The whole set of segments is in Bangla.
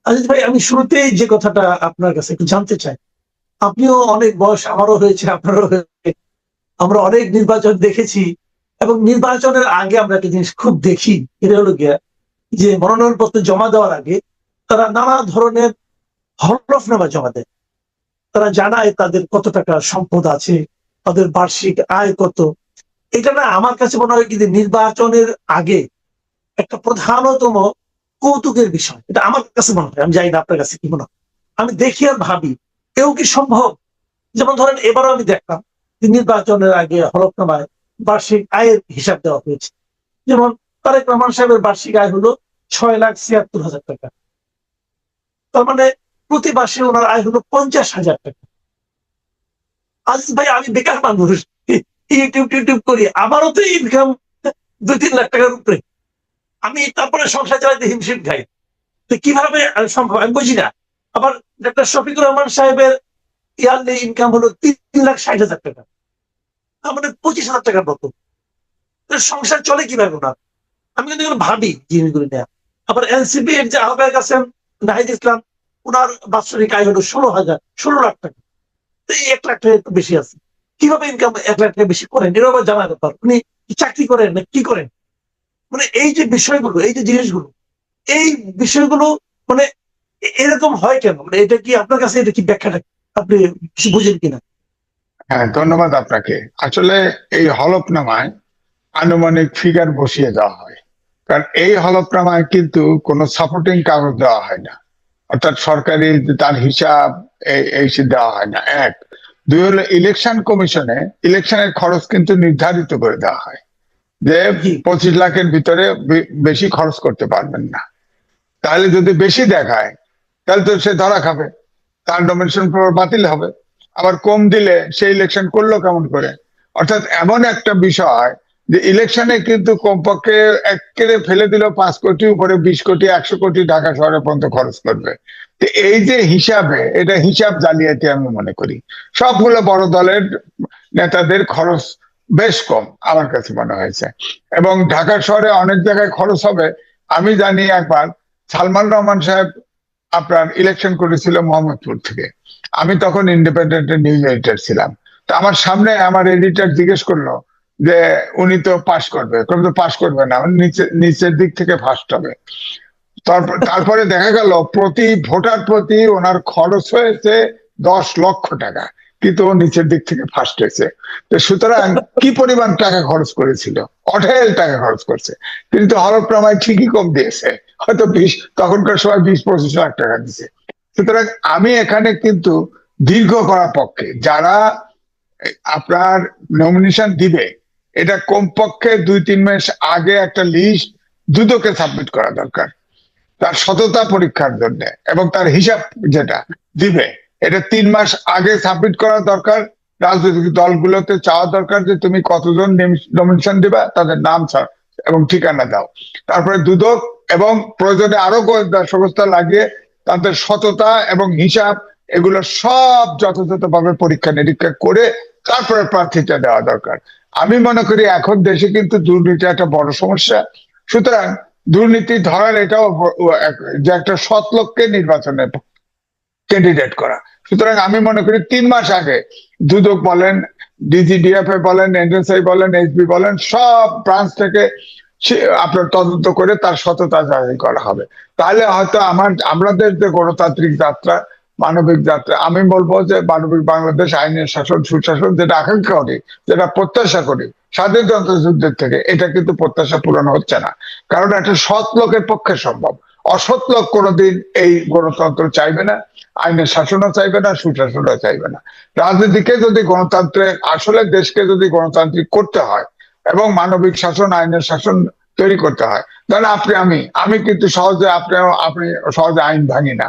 আজিজ ভাই, আমি শুরুতেই যে কথাটা আপনার কাছে একটু জানতে চাই, আপনিও অনেক বয়স আমারও হয়েছে, আপনারও হয়েছে, আমরা অনেক নির্বাচন দেখেছি। এবং নির্বাচনের আগে আমরা একটা জিনিস খুব দেখি, এটা হলো গিয়া যে মনোনয়ন পত্র জমা দেওয়ার আগে তারা নানা ধরনের হলফনামা জমা দেয়। তারা জানায় তাদের কত টাকা সম্পদ আছে, তাদের বার্ষিক আয় কত। এটা না আমার কাছে মনে হয় কি যে নির্বাচনের আগে একটা প্রধানতম কৌতুকের বিষয়, এটা আমার কাছে মনে হয়। আমি জানি না আপনার কাছে কি মনে হয়। আমি দেখি আর ভাবি, কেউ কি সম্ভব? যেমন ধরেন, এবারও আমি দেখলাম যে নির্বাচনের আগে হলফনামায় বার্ষিক আয়ের হিসাব দেওয়া হয়েছে। যেমন তারেক রহমান সাহেবের বার্ষিক আয় হলো 6,76,000 টাকা। তার মানে প্রতি মাসে ওনার আয় হলো 50,000 টাকা। আজিজ ভাই, আমি বেকার মানুষ, ইউটিউব টিউটিউব করি, আমারও তো ইনকাম 2-3 লাখ টাকার উপরে। আমি তারপরে সংসার চালাইতে হিমশিম খাই। তো কিভাবে সম্ভব আমি বুঝি না। আবার ডাক্তার শফিকুর রহমান সাহেবের ইয়ারলি ইনকাম হলো 3,60,000 টাকা, তার মানে 25,000 টাকার মতো। সংসার চলে কিভাবে ওনার? আমি কিন্তু এগুলো ভাবি জিনিসগুলো নিয়ে। আবার এনসিপি এর যে আহ্বায়ক আছেন নাহিদ ইসলাম, ওনার বাৎসরিক আয় হলো 16,000, 16 লাখ টাকা। তো এই 1 লাখ টাকা একটু বেশি আছে। কিভাবে ইনকাম 1 লাখ টাকা বেশি করেন? এর আবার জানার ব্যাপার। উনি চাকরি করেন না কি করেন? মানে এই যে বিষয়গুলো, এই যে জিনিসগুলো, এই বিষয়গুলো মানে এরকম হয় কেন? মানে এটা কি আপনার কাছে, এটা কি ব্যাখ্যাটা আপনি কিছু বুঝেন কিনা? হ্যাঁ, ধন্যবাদ আপনাকে। আসলে এই হলফনামায় আনুমানিক ফিগার বসিয়ে দেওয়া হয়, কারণ এই হলফনামায় কিন্তু কোনো সাপোর্টিং কাগজ দেওয়া হয় না। অর্থাৎ সরকারি তার হিসাব এই সে দেওয়া হয় না। এক, দুই হলো ইলেকশন কমিশনে ইলেকশনের খরচ কিন্তু নির্ধারিত করে দেওয়া হয় যে জি। 25 লাখের ভিতরে বেশি খরচ করতে পারবেন না। তাহলে যদি বেশি দেখায় তাহলে তো সে ধরা খাবে, তার নমিনেশন পেপার বাতিল হবে। আবার কম দিলে সে ইলেকশন করলো কেমন করে? অর্থাৎ এমন একটা বিষয় যে ইলেকশনে কিন্তু কমপক্ষে একেবারে ফেলে দিল 5 কোটি উপরে, 20 কোটি, 100 কোটি ঢাকা শহরে পর্যন্ত খরচ করবে। তো এই যে হিসাবে, এটা হিসাব জালিয়াতি আমি মনে করি। সবগুলো বড় দলের নেতাদের খরচ বেশ কম আমার কাছে মনে হয়েছে। এবং ঢাকা শহরে অনেক জায়গায় খরচ হবে। আমি জানি একবার সালমান রহমান সাহেব আপনার ইলেকশন করেছিল মোহাম্মদপুর থেকে। আমি তখন ইন্ডিপেন্ডেন্টের নিউজ এডিটর ছিলাম। তো আমার সামনে আমার এডিটর জিজ্ঞেস করলো যে উনি তো পাশ করবে, তো পাশ করবে না, উনি নিচের দিক থেকে ফার্স্ট হবে। তারপরে দেখা গেল প্রতি ভোটার প্রতি ওনার খরচ হয়েছে 10 লক্ষ টাকা, কিন্তু ও নিচের দিক থেকে ফার্স্ট হয়েছে। তো সুতরাং কি পরিমাণ টাকা খরচ করেছিল? অঢেল টাকা খরচ করছে। কিন্তু হলফনামায় ঠিকই কম দিয়েছে, হয়তো 20, তখনকার সময় 20-25 লাখ টাকা দিছে। সুতরাং আমি এখানে কিন্তু দীর্ঘ করার পক্ষে। যারা আপনার নমিনেশন দিবে, এটা কমপক্ষে 2-3 মাস আগে একটা লিস্ট দুদকে সাবমিট করা দরকার তার সততা পরীক্ষার জন্য। এবং তার হিসাব যেটা দিবে, এটা 3 মাস আগে সাবমিট করা দরকার। রাজনৈতিক দলগুলোতে চাওয়া দরকার যে তুমি কতজন নমিনেশন দিবা, তাদের নাম এবং ঠিকানা দাও। তারপরে দুদক এবং প্রয়োজনে আরো গোয়েন্দা সংস্থা লাগিয়ে তাদের সততা এবং হিসাব এগুলো সব যথাযথভাবে পরীক্ষা নিরীক্ষা করে তারপরে প্রার্থীটা দেওয়া দরকার। আমি মনে করি এখন দেশে কিন্তু দুর্নীতি একটা বড় সমস্যা। সুতরাং দুর্নীতি ধরার এটাও যে একটা সৎ লোককে নির্বাচনে ক্যান্ডিডেট করা। সুতরাং আমি মনে করি 3 মাস আগে দুদক বলেন, ডিজিডিএফএ বলেন, এনএসআই বলেন, এসবি বলেন, সব ব্রাঞ্চ থেকে আপনার তদন্ত করে তার সততা যাচাই করা হবে। তাহলে হয়তো আমাদের যে গণতান্ত্রিক যাত্রা, মানবিক যাত্রা, আমি বলবো যে মানবিক বাংলাদেশ, আইনের শাসন, সুশাসন যেটা আকাঙ্ক্ষা করি, যেটা প্রত্যাশা করি স্বাধীনতা যুদ্ধের থেকে, এটা কিন্তু প্রত্যাশা পূরণ হচ্ছে না। কারণ একটা সৎ লোকের পক্ষে সম্ভব, অসৎ লোক কোনোদিন এই গণতন্ত্র চাইবে না, আইনের শাসনও চাইবে না, সুশাসনও চাইবে না। রাজনীতিকে যদি গণতান্ত্রিক, আসলে দেশকে যদি গণতান্ত্রিক করতে হয় এবং মানবিক শাসন, আইনের শাসন তৈরি করতে হয়, তাহলে আমি কিন্তু সহজে আপনি সহজে আইন ভাঙি না।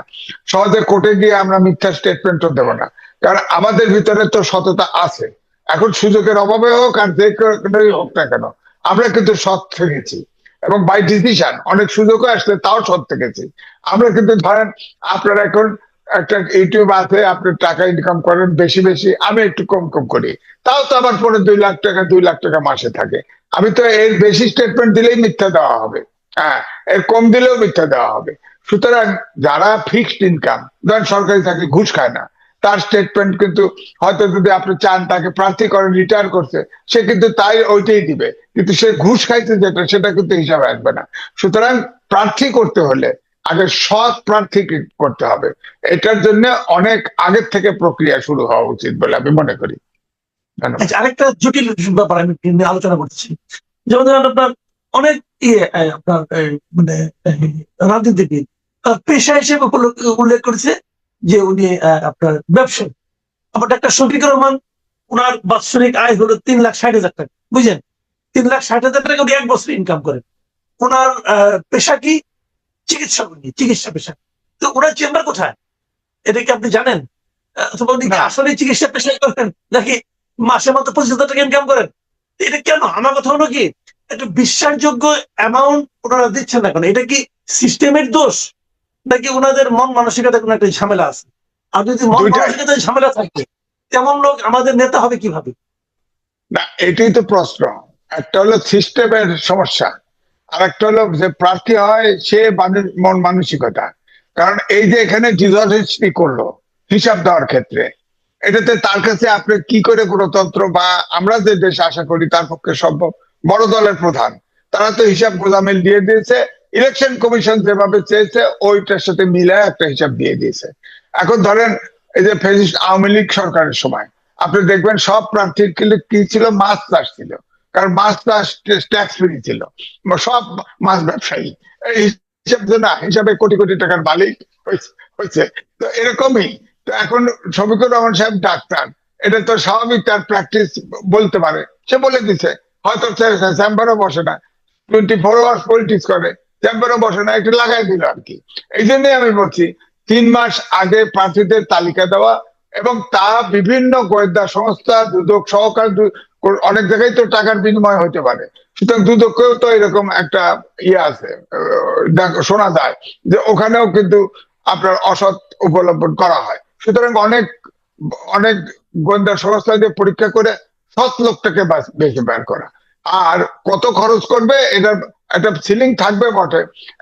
সহজে কোর্টে গিয়ে আমরা মিথ্যা স্টেটমেন্টও দেবো না, কারণ আমাদের ভিতরে তো সততা আছে। এখন সুযোগের অভাবে হোক আর যে কেউই হোক না কেন, আমরা কিন্তু সৎ থেকেছি। এবং বাই ডিসিশন অনেক সুযোগও আসলে তাও সৎ থেকেছি। আমরা কিন্তু ধরেন, আপনার এখন একটা ইউটিউব আছে, আপনি টাকা ইনকাম করেন বেশি বেশি, আমি একটু কম কম করি, তাও তো আমার পরে 2 লাখ টাকা, 2 লাখ টাকা মাসে থাকে। আমি তো এর বেশি স্টেটমেন্ট দিলেই মিথ্যা দেওয়া হবে। হ্যাঁ, এর কম দিলেও মিথ্যা দেওয়া হবে। সুতরাং যারা ফিক্সড ইনকাম, ধরেন সরকারি চাকরি, ঘুষ খায় না, তার স্টেটমেন্ট কিন্তু হয়তো যদি আপনি চান তাকে প্রার্থী করেন, রিটায়ার করছে, সে কিন্তু তাই ওইটাই দিবে, কিন্তু সে ঘুষ খাইতে যেটা সেটা কিন্তু হিসাবে আসবে না। সুতরাং প্রার্থী করতে হলে আগে সৎ প্রার্থী করতে হবে। এটার জন্য অনেক আগের থেকে প্রক্রিয়া শুরু হওয়া উচিত বলে আমি মনে করি। ধন্যবাদ। আচ্ছা, আরেকটা জটিল ব্যাপার আমি নিয়ে আলোচনা করতেছি। যেমন ধরেন আপনার অনেক আপনার মানে রাজনীতিবিদ পেশা হিসেবে উল্লেখ করেছে যে উনি আপনার ব্যবসায়ী। আবার ডাক্তার শফিকুর রহমান, ওনার বাৎসরিক আয় হলো 3,60,000 টাকা, বুঝলেন? 3,60,000 টাকা উনি এক বছর ইনকাম করেন। ওনার পেশা কি? চিকিৎসক, উনি চিকিৎসা পেশা। তো ওনার চেম্বার কোথায়, এটা কি আপনি জানেন? অথবা উনি কি না, আসলে চিকিৎসা পেশায় করেন, নাকি মাসে মাত্র 25,000 টাকা ইনকাম করেন? এটা কেন? আমার কথা হলো কি, একটা বিশ্বাসযোগ্য অ্যামাউন্ট ওনারা দিচ্ছেন না কেন? এটা কি সিস্টেমের দোষ, নাকি ওনাদের মন মানসিকতা কোনো একটা ঝামেলা আছে? আর যদি মন দুইটাই। মানসিকতায় ঝামেলা থাকে, তেমন লোক আমাদের নেতা হবে কিভাবে? না, এটাই তো প্রশ্ন। একটা হলো সিস্টেমের সমস্যা, আর একটা হলো যে প্রার্থী হয় সে মন মানসিকতা। কারণ এই যে এখানে ডিসঅনেস্টি করলো হিসাব দেওয়ার ক্ষেত্রে, এটাতে তার কাছে আপনি কি করে গণতন্ত্র বা আমরা যে দেশে আশা করি তার পক্ষে সম্ভব? বড় দলের প্রধান, তারা তো হিসাব গোজামিল দিয়ে দিয়েছে। ইলেকশন কমিশন যেভাবে চেয়েছে ওইটার সাথে মিলায় একটা হিসাব দিয়ে দিয়েছে। এখন ধরেন এই যে ফ্যাসিস্ট আওয়ামী লীগ সরকারের সময় আপনি দেখবেন সব প্রার্থীর কি ছিল, মাছ চাষ ছিল। কারণ মাছ চাষ ট্যাক্স ফ্রি ছিল, সব মাছ ব্যবসায়ী। এই হিসাব যে না, হিসাবে কোটি কোটি টাকার মালিক হয়েছে। তো এরকমই। তো এখন শফিকুর রহমান সাহেব ডাক্তার, এটা তো স্বাভাবিক, তার প্র্যাকটিস বলতে পারে, সে বলে দিছে। হয়তো চেম্বারও বসে না, 24 আওয়ার্স পলিটিক্স করে, চেম্বারও বসে না, একটু লাগাই দিল আর কি। এই জন্যই আমি বলছি 3 মাস আগে প্রার্থীদের তালিকা দেওয়া, এবং তা বিভিন্ন গোয়েন্দা সংস্থা, দুদক সহকার, অনেক জায়গায় তো টাকার বিনিময় হতে পারে। সুতরাং দুদকেও তো এরকম একটা ইয়ে আছে, শোনা যায় যে ওখানেও কিন্তু আপনার অসৎ উপলব্ধন করা হয়। সুতরাং অনেক অনেক গোয়েন্দা সংস্থা দিয়ে পরীক্ষা করে সৎ লোকটাকে বেছে বের করা। আর কত খরচ করবে এটার একটা সিলিং থাকবে বটে,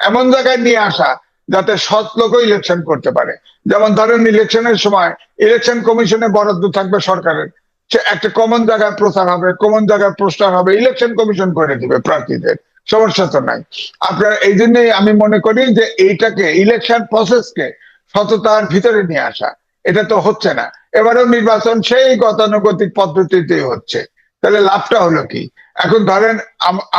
এমন জায়গায় নিয়ে আসা যাতে সৎ লোকও ইলেকশন করতে পারে। যেমন ধরেন ইলেকশনের সময় ইলেকশন কমিশনে বরাদ্দ থাকবে সরকারের, সে একটা কমন জায়গায় প্রচার হবে, কমন জায়গায় পোস্টার হবে, ইলেকশন কমিশন করে দিবে প্রার্থীদের, সমস্যা তো নাই। আপনার এই জন্যই আমি মনে করি যে এইটাকে ইলেকশন প্রসেসকে সততার ভিতরে নিয়ে আসা, এটা তো হচ্ছে না। এবারেও নির্বাচন সেই গতানুগতিক পদ্ধতিতেই হচ্ছে। তাহলে লাভটা হলো কি? এখন ধরেন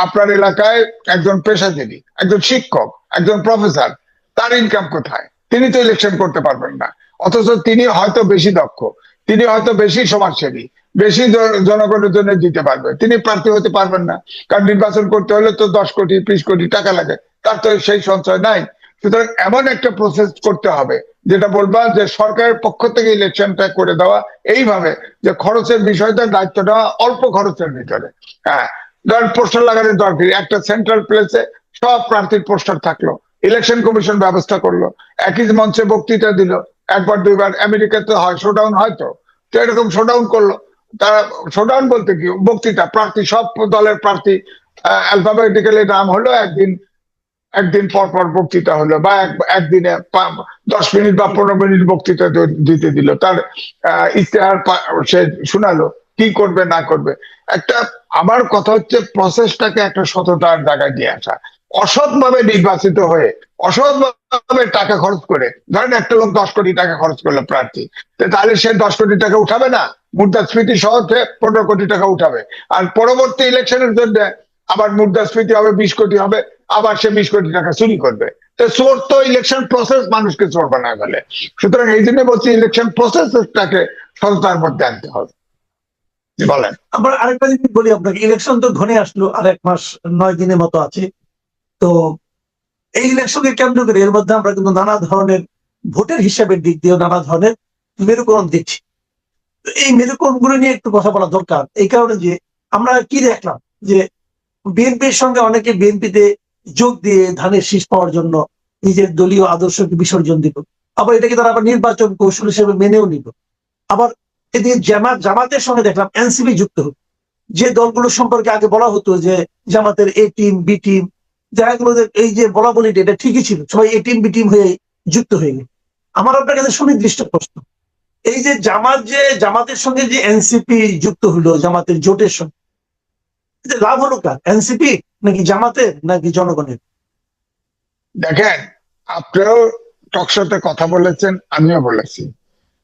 আপনার এলাকায় একজন পেশাজীবী, একজন শিক্ষক, একজন প্রফেসর, তার ইনকাম কোথায়? তিনি তো ইলেকশন করতে পারবেন না, অথচ তিনি হয়তো বেশি দক্ষ, তিনি হয়তো বেশি সমাজসেবী, বেশি জনগণের জন্য দিতে পারবে, তিনি প্রার্থী হতে পারবেন না। কারণ নির্বাচন করতে হলে তো 10 কোটি 20 কোটি টাকা লাগে, তার তো সেই সঞ্চয় নাই। সুতরাং এমন একটা প্রসেস করতে হবে যেটা বলবা যে সরকারের পক্ষ থেকে ইলেকশনটা করে দেওয়া এইভাবে যে খরচের বিষয়টা দায়িত্ব নেওয়া অল্প খরচের ভিতরে। হ্যাঁ, ধরেন পোস্টার লাগানোর দরকার, একটা সেন্ট্রাল প্লেসে সব প্রার্থীর পোস্টার থাকলো, ইলেকশন কমিশন ব্যবস্থা করলো, একই মঞ্চে বক্তৃতা দিল, একবার দুইবার। আমেরিকাতে হয় শোডাউন, হয়তো তো এরকম শোডাউন করলো তারা। শোডাউন বলতে কি, বক্তৃতা, প্রার্থী সব দলের প্রার্থী অ্যালফাবেটিক্যালি নাম হলো, একদিন একদিন পর পর বক্তৃতা হলো, বা একদিনে 10 মিনিট বা 15 মিনিট বক্তৃতা দিতে দিল, তার ইশতেহার সে শোনালো কি করবে না করবে। একটা, আমার কথা হচ্ছে প্রসেসটাকে একটা সততার জায়গায় নিয়ে আসা। অসৎ ভাবে নির্বাচিত হয়ে অসৎ ভাবে টাকা খরচ করে, ধরেন একটা লোক 10 কোটি টাকা খরচ করলো প্রার্থী, তাহলে সে 10 কোটি টাকা উঠাবে না? মুদ্রাস্ফীতি সহ 15 কোটি টাকা উঠাবে। আর পরবর্তী ইলেকশনের জন্য আবার মুদ্রাস্ফীতি হবে, 20 কোটি হবে, আবার সে 20 কোটি টাকা চুরি করবে। তো চোর তো ইলেকশন প্রসেস মানুষকে চোর বানায় ফেলে। সুতরাং এই জন্য বলছি ইলেকশন প্রসেসটাকে সততার মধ্যে আনতে হবে। বলেন। আবার আরেকটা জিনিস বলি আপনাকে, ইলেকশন তো ঘনে আসলো, আর 1 মাস 9 দিনের মতো আছে। তো এই ইলেকশনকে কেন্দ্র করে এর মধ্যে আমরা কিন্তু নানা ধরনের ভোটের হিসাবের দিক দিয়ে নানা ধরনের মেরুকরণ দেখছি। তো এই মেরুকরণ গুলো নিয়ে একটু কথা বলা দরকার, এই কারণে যে আমরা কি দেখলাম যে বিএনপির সঙ্গে অনেকে বিএনপিতে যোগ দিয়ে ধানের শীষ পাওয়ার জন্য নিজের দলীয় আদর্শকে বিসর্জন দিল, আবার এটাকে তারা আবার নির্বাচন কৌশল হিসেবে মেনেও নিল। আবার এদিকে জামাতের সঙ্গে দেখলাম এনসিপি যুক্ত হলো, যে দলগুলো সম্পর্কে আগে বলা হতো যে জামাতের এ টিম বি টিম, দেখা গেলো যে এই যে বলা বলি এটা ঠিকই ছিল, সবাই এ টিম বি টিম হয়ে যুক্ত হয়ে গেল। আমার আপনার কাছে সুনির্দিষ্ট প্রশ্ন, এই যে জামাতের সঙ্গে যে এনসিপি যুক্ত হলো, জামাতের জোটের সঙ্গে, এতে লাভ হলো কার? এনসিপি নাকি জামাতের নাকি জনগণের? দেখেন, আপনিও টকশোতে কথা বলেছেন, আমিও বলেছি।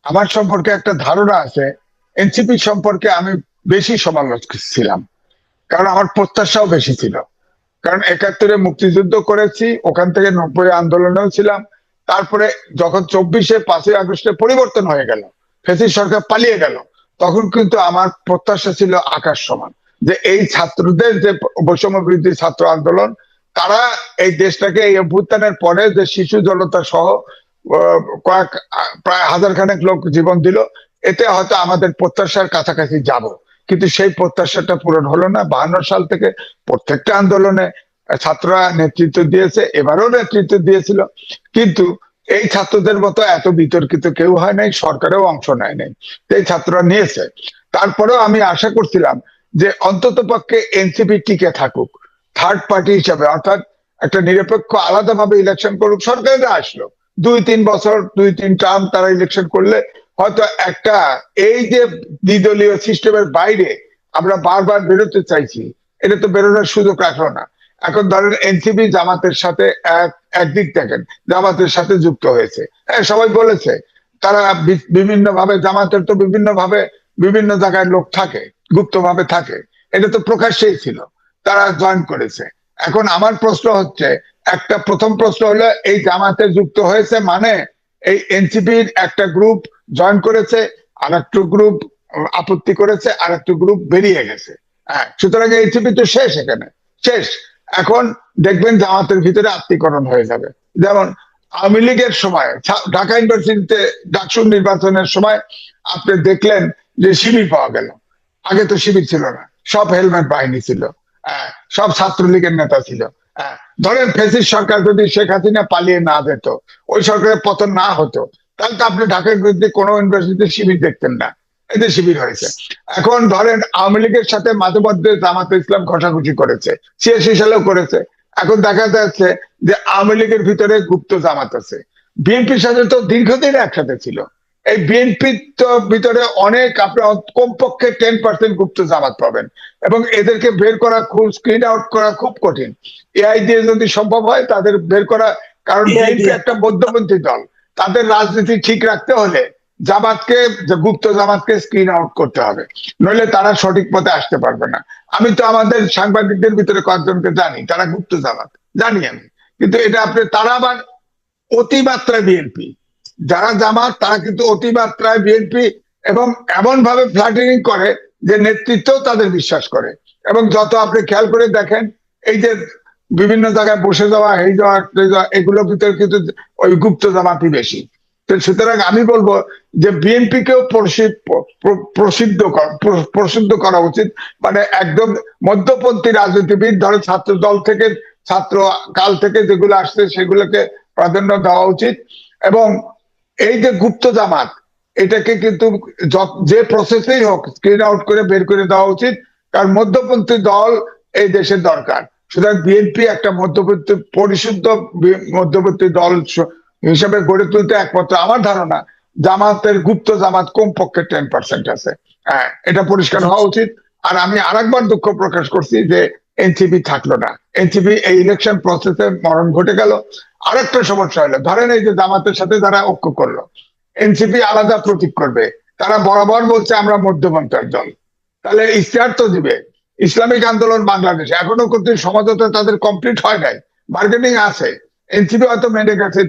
আমার সম্পর্কে একটা ধারণা আছে, এনসিপি সম্পর্কে আমি বেশি সমালোচক ছিলাম, কারণ আমার প্রত্যাশাও বেশি ছিল। কারণ ৭১-এ মুক্তিযুদ্ধ করেছি, ওখান থেকে ৯০ আন্দোলনেও ছিলাম। তারপরে যখন ২৪-এ ৫ই আগস্টে পরিবর্তন হয়ে গেল, ফ্যাসিস্ট সরকার পালিয়ে গেল, তখন কিন্তু আমার প্রত্যাশা ছিল আকাশ সমান, যে এই ছাত্রদের যে বৈষম্য বিরোধী ছাত্র আন্দোলন, তারা এই দেশটাকে এই অভ্যুত্থানের পরে যে শিশু জনতা সহ কয়েক প্রায় হাজার খানেক লোক জীবন দিল, এতে হয়তো আমাদের প্রত্যাশার কাছাকাছি যাব। কিন্তু সেই প্রত্যাশাটা পূরণ হলো না। ৫২ সাল থেকে প্রত্যেকটা আন্দোলনে ছাত্ররা নেতৃত্ব দিয়েছে, এবারও নেতৃত্ব দিয়েছিল, কিন্তু এই ছাত্রদের মতো এত বিতর্কিত কেউ হয় নাই, সরকারেও অংশ নেয় নাই, এই ছাত্ররা নিয়েছে। তারপরেও আমি আশা করছিলাম যে অন্তত পক্ষে এনসিপি টিকে থাকুক থার্ড পার্টি হিসাবে, অর্থাৎ একটা নিরপেক্ষ আলাদাভাবে ইলেকশন করুক। সরকাররা আসলো ২-৩ বছর, ২-৩ টার্ম তারা ইলেকশন করলে হয়তো একটা, এই যে দ্বিদলীয় সিস্টেমের বাইরে আমরা বারবার বেরোতে চাইছি, এটা তো বেরোনোর সুযোগ রাখলো না। এখন ধরেন এনসিপি জামাতের সাথে একদিক দেখেন, জামাতের সাথে যুক্ত হয়েছে। হ্যাঁ, সবাই বলেছে তারা বিভিন্ন ভাবে, জামাতের তো বিভিন্ন ভাবে বিভিন্ন জায়গায় লোক থাকে, গুপ্ত ভাবে থাকে, এটা তো প্রকাশ্যেই ছিল, তারা জয়েন করেছে। এখন আমার প্রশ্ন হচ্ছে, একটা প্রথম প্রশ্ন হলো, এই জামাতে যুক্ত হয়েছে মানে এই এনসিপির একটা গ্রুপ জয়েন করেছে, আর একটু গ্রুপ আপত্তি করেছে, আর একটু গ্রুপ বেরিয়ে গেছে। হ্যাঁ, সুতরাং এনসিপি তো শেষ, এখানে শেষ। এখন দেখবেন জামাতের ভিতরে আত্মীকরণ হয়ে যাবে। যেমন আওয়ামী লীগের সময় ঢাকা ইউনিভার্সিটিতে ডাকসুর নির্বাচনের সময় আপনি দেখলেন যে শিবির পাওয়া গেল। আগে তো শিবির ছিল না, সব হেলমেট বাহিনী ছিল, সব ছাত্রলীগের নেতা ছিল। ধরেন ফ্যাসিস্ট সরকার যদি শেখ হাসিনা পালিয়ে না যেত, ওই সরকারের পতন না হতো, তাহলে তো আপনি ঢাকা ইউনিভার্সিটি কোনো ইউনিভার্সিটিতে শিবির দেখতেন না। এদের শিবির হয়েছে। এখন ধরেন আওয়ামী লীগের সাথে মাঝে মধ্যে জামাতে ইসলাম ঘষাঘষি করেছে, ৮৬ সালেও করেছে। এখন দেখা যাচ্ছে যে আওয়ামী লীগের ভিতরে গুপ্ত জামাত আছে। বিএনপির সাথে তো দীর্ঘদিন একসাথে ছিল। এই বিএনপির তো ভিতরে অনেক, আপনার কমপক্ষে 10% গুপ্ত জামাত পাবেন, এবং এদেরকে বের করা, খুব স্ক্রিন আউট করা খুব কঠিন। এআই দিয়ে যদি সম্ভব হয় তাদের বের করা, কারণ বিএনপি একটা মধ্যপন্থী দল, তাদের রাজনীতি ঠিক রাখতে হলে জামাতকে, গুপ্ত জামাতকে স্ক্রিন আউট করতে হবে, নইলে তারা সঠিক পথে আসতে পারবে না। আমি তো আমাদের সাংবাদিকদের ভিতরে কয়েকজনকে জানি, তারা গুপ্ত জামাত জানি আমি, কিন্তু এটা আপনি, তারা আবার অতিমাত্রায় বিএনপি। যারা জামাত তারা কিন্তু অতিমাত্রায় বিএনপি, এবং এমন ভাবে ফ্ল্যাটারিং করে যে নেতৃত্ব তাদের বিশ্বাস করে। এবং যত আপনি খেয়াল করে দেখেন, এই যে বিভিন্ন জায়গায় বসে যাওয়া, এই যাওয়া, এগুলোর ভিতরে কিন্তু ওই গুপ্ত জামাতই বেশি। তো সুতরাং আমি বলবো যে বিএনপি কেও প্রসিদ্ধ করা উচিত, মানে একদম মধ্যপন্থী রাজনীতিবিদ, ধরো ছাত্র দল থেকে, ছাত্র কাল থেকে যেগুলো আসছে সেগুলোকে প্রাধান্য দেওয়া উচিত। এবং এই যে গুপ্ত জামাত, এটাকে কিন্তু যে প্রসেসেই হোক স্ক্রিন আউট করে বের করে দেওয়া উচিত, কারণ মধ্যপন্থী দল এই দেশের দরকার। সুতরাং বিএনপি একটা মধ্যবর্তী, পরিশুদ্ধ মধ্যবর্তী দল হিসাবে গড়ে তুলতে একমাত্র আমার ধারণা জামাতের, গুপ্ত জামাত কমপক্ষে 10% আছে। হ্যাঁ, এটা পরিষ্কার হওয়া উচিত। আর আমি আরেকবার দুঃখ প্রকাশ করছি যে এনসিপি থাকলো না, এনসিপি এই ইলেকশন প্রসেসে মরণ ঘটে গেল। আরেকটা সমস্যা হলো, ধরেন এই যে জামাতের সাথে যারা ঐক্য করলো, এনসিপি আলাদা প্রতীক করবে, তারা বরাবর বলছে আমরা মধ্যপন্থার দল, তাহলে ইশতেহার তো দিবে ইসলামিক আন্দোলন বাংলাদেশ, এখনো কিন্তু সমঝোতা তাদের কমপ্লিট হয় নাই, বার্গেনিং আছে। এনসিপি হয়তো মেনে গেছে,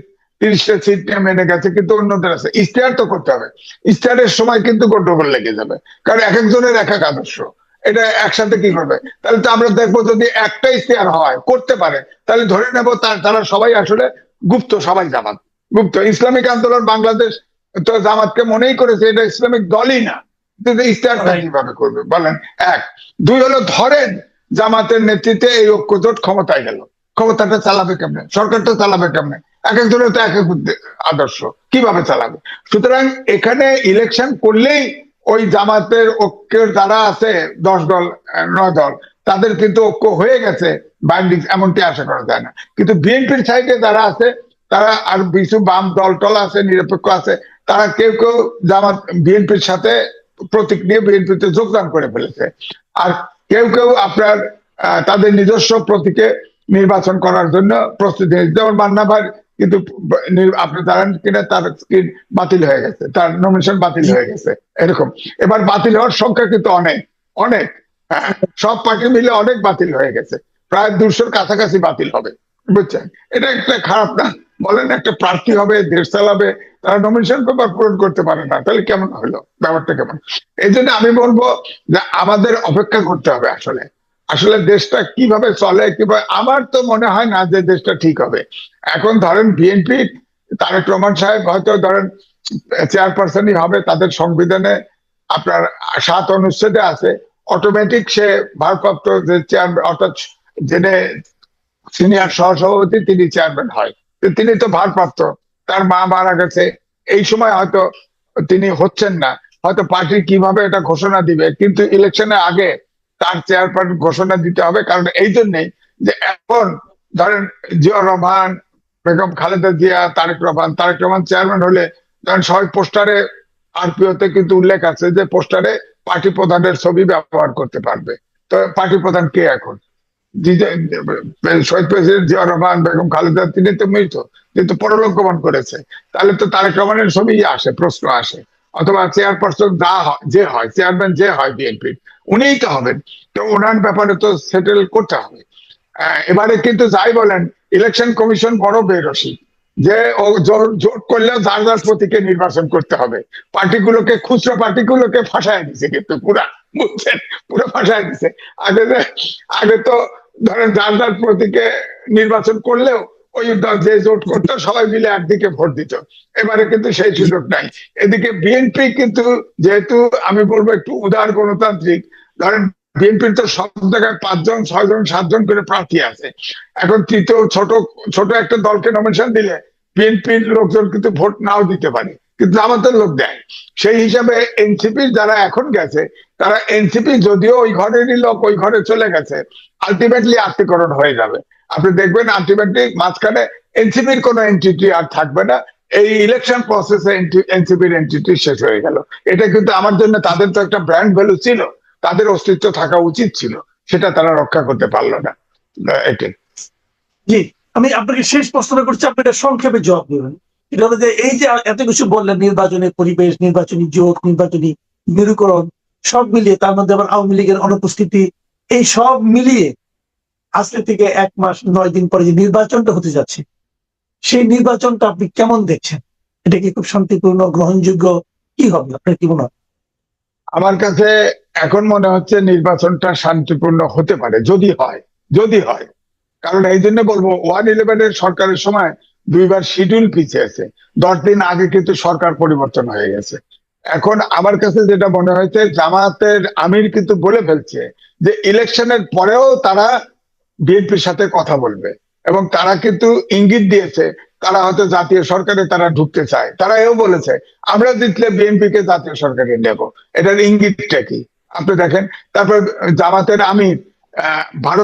৩০টা সিট নিয়ে মেনে গেছে, কিন্তু অন্যদের আছে, ইশতেহার তো করতে হবে। ইশতেহারের সময় কিন্তু গন্ডগোল লেগে যাবে, কারণ এক একজনের এক এক আদর্শ, এটা একসাথে কি করবে? তাহলে তো আমরা দেখবো যদি একটা ইশতেহার হয়, করতে পারে, তাহলে ধরে নেব তারা সবাই আসলে গুপ্ত, সবাই জামাত গুপ্ত। ইসলামিক আন্দোলন বাংলাদেশ তো জামাতকে মনেই করেছে এটা ইসলামিক দলই না, কিন্তু ইশতেহারটা কিভাবে করবে বলেন? এক। দুই হলো, ধরেন জামাতের নেতৃত্বে এই ঐক্যজোট ক্ষমতায় গেল, ক্ষমতাটা চালাবে কেমনে? সরকারটা চালাবে কেমনে? এক একজনের তো এক এক আদর্শ, কিভাবে চালাবে? সুতরাং এখানে ইলেকশন করলেই ওই জামাতের ঐক্যের যারা আছে 10 দল 9 দল, তাদের কিন্তু ঐক্য হয়ে গেছে বাইন্ডিং এমনটি আশা করা যায় না। কিন্তু বিএনপির সাইডে যারা আছে, তারা আর কিছু বাম দল টল আছে, নিরপেক্ষ আছে, তারা কেউ কেউ জামাত বিএনপির সাথে প্রতীক নিয়ে বিএনপিতে যোগদান করে ফেলেছে। আর কেউ কেউ আপনার তাদের নিজস্ব প্রতীকে নির্বাচন করার জন্য প্রস্তুতি নিয়েছে। যেমন মান্না ভাই কিন্তু আপনি জানেন কিনা, তার স্ক্রিন বাতিল হয়ে গেছে, তার নমিনেশন বাতিল হয়ে গেছে এরকম। এবার বাতিল হওয়ার সংখ্যা কিন্তু অনেক অনেক, সব পার্টি মিলে অনেক বাতিল হয়ে গেছে, প্রায় 200-র কাছাকাছি বাতিল হবে, বুঝছেন? এটা একটা খারাপ না? বলেন একটা প্রার্থী হবে, দেশ চালাবে, তারা নমিনেশন পেপার পূরণ করতে পারে না, তাহলে কেমন হলো ব্যাপারটা, কেমন? এই জন্য আমি বলবো যে আমাদের অপেক্ষা করতে হবে। আসলে আসলে দেশটা কিভাবে চলে, কিভাবে, আমার তো মনে হয় না যে দেশটা ঠিক হবে। এখন ধরেন বিএনপি, তারেক রহমান সাহেব হয়তো ধরেন চেয়ারপারসনই হবে, তাদের সংবিধানে আপনার 7 অনুচ্ছেদে আছে অটোমেটিক সে ভারপ্রাপ্ত যে চেয়ারম্যান, অর্থাৎ যিনি সিনিয়র সহসভাপতি তিনি চেয়ারম্যান হয়। তিনি তো ভারপ্রাপ্ত, তার মা মারা গেছে, এই সময় হয়তো তিনি হচ্ছেন না, হয়তো পার্টি কিভাবে এটা ঘোষণা দিবে, কিন্তু ইলেকশনের আগে তার চেয়ারপারসন ঘোষণা দিতে হবে। কারণ এই জন্যই যে এখন ধরেন জিয়াউর রহমান, বেগম খালেদা জিয়া, তারেক রহমান চেয়ারম্যান হলে ধরেন সবাই পোস্টারে, আরপিওতে কিন্তু উল্লেখ আছে যে পোস্টারে পার্টি প্রধানের ছবি ব্যবহার করতে পারবে। তো পার্টি প্রধান কে এখন? শহীদ প্রেসিডেন্ট জিয়া রহমান, বেগম খালেদা, তিনি তো মৃত, কিন্তু পরলোক গমন করেছে। তাহলে তো তারেক রহমানের ছবি আসে, প্রশ্ন আসে। অথবা চেয়ারপারসন যে হয়, চেয়ারম্যান যে হয় বিএনপির, উনিই তো হবেন। তো ওনার ব্যাপারে তো সেটেল করতে হবে। এবারে কিন্তু যাই বলেন, ইলেকশন কমিশন বড় বেরসিক, যে ও জোট করলেও যার যার প্রতীকে নির্বাচন করতে হবে। পার্টিগুলোকে, খুচরো পার্টিগুলোকে ফাঁসায় দিছে কিন্তু পুরা, বুঝছেন? পুরো ফাঁসায় দিছে। আগে আগে তো ধরেন যার যার প্রতীকে নির্বাচন করলেও ওই যে জোট করতো সবাই মিলে একদিকে ভোট দিত। এবারে কিন্তু সেই সুযোগ নাই। এদিকে বিএনপি কিন্তু, যেহেতু আমি বলবো একটু উদার গণতান্ত্রিক, ধরেন বিএনপির তো সব জায়গায় 5 জন 6 জন 7 জন করে প্রার্থী আছে। এখন তৃতীয় ছোট ছোট একটা দলকে নমিনেশন দিলে বিএনপির লোকজন কিন্তু ভোট নাও দিতে পারে, কিন্তু আমাদের লোক দেয়। সেই হিসাবে এনসিপির যারা এখন গেছে, তারা এনসিপি যদিও ওই ঘরেরই লোক, ওই ঘরে চলে গেছে, আলটিমেটলি আত্মীকরণ হয়ে যাবে। আপনি দেখবেন আলটিমেটলি মাঝখানে এনসিপির কোনো এন্টিটি আর থাকবে না। এই ইলেকশন প্রসেসে এনসিপির এন্টিটি শেষ হয়ে গেল। এটা কিন্তু আমার জন্য, তাদের তো একটা ব্র্যান্ড ভ্যালু ছিল, তাদের অস্তিত্ব থাকা উচিত ছিল, সেটা তারা রক্ষা করতে পারলো না। এটাই। জি, আমি আপনাকে শেষ প্রশ্নটা করছি, আপনি এটা সংক্ষেপে জবাব দেবেন। এটা হলো যে এই যে এত কিছু বললেন, নির্বাচনের পরিবেশ, নির্বাচনী জোট, নির্বাচনী মেরুকরণ, সব মিলিয়ে, তার মধ্যে আবার আওয়ামী লীগের অনুপস্থিতি, এই সব মিলিয়ে আজকে থেকে 1 মাস 9 দিন পরে যে নির্বাচনটা হতে যাচ্ছে, সেই নির্বাচনটা আপনি কেমন দেখছেন? এটা কি খুব শান্তিপূর্ণ, গ্রহণযোগ্য, কি হবে আপনার কি মনে হয়? আমার কাছে এখন মনে হচ্ছে নির্বাচনটা শান্তিপূর্ণ হতে পারে, যদি হয়, যদি হয়। কারণ এই জন্য বলবো, 1-11 সরকারের সময় 2বার শিডিউল পিছিয়েছে। 10 দিন আগে কিন্তু সরকার পরিবর্তন হয়ে গেছে। এখন আমার কাছে যেটা মনে হয়েছে, জামায়াতের আমির কিন্তু বলে ফেলছে যে ইলেকশনের পরেও তারা বিএনপির সাথে কথা বলবে, এবং তারা কিন্তু ইঙ্গিত দিয়েছে তারা হয়তো জাতীয় সরকারে তারা ঢুকতে চায়। তারা এও বলেছে আমরা জিতলে বিএনপি কে জাতীয় সরকারে নেব। এটার ইঙ্গিতটা কি আপনি দেখেন। তারপর জামাতের আমির ভারত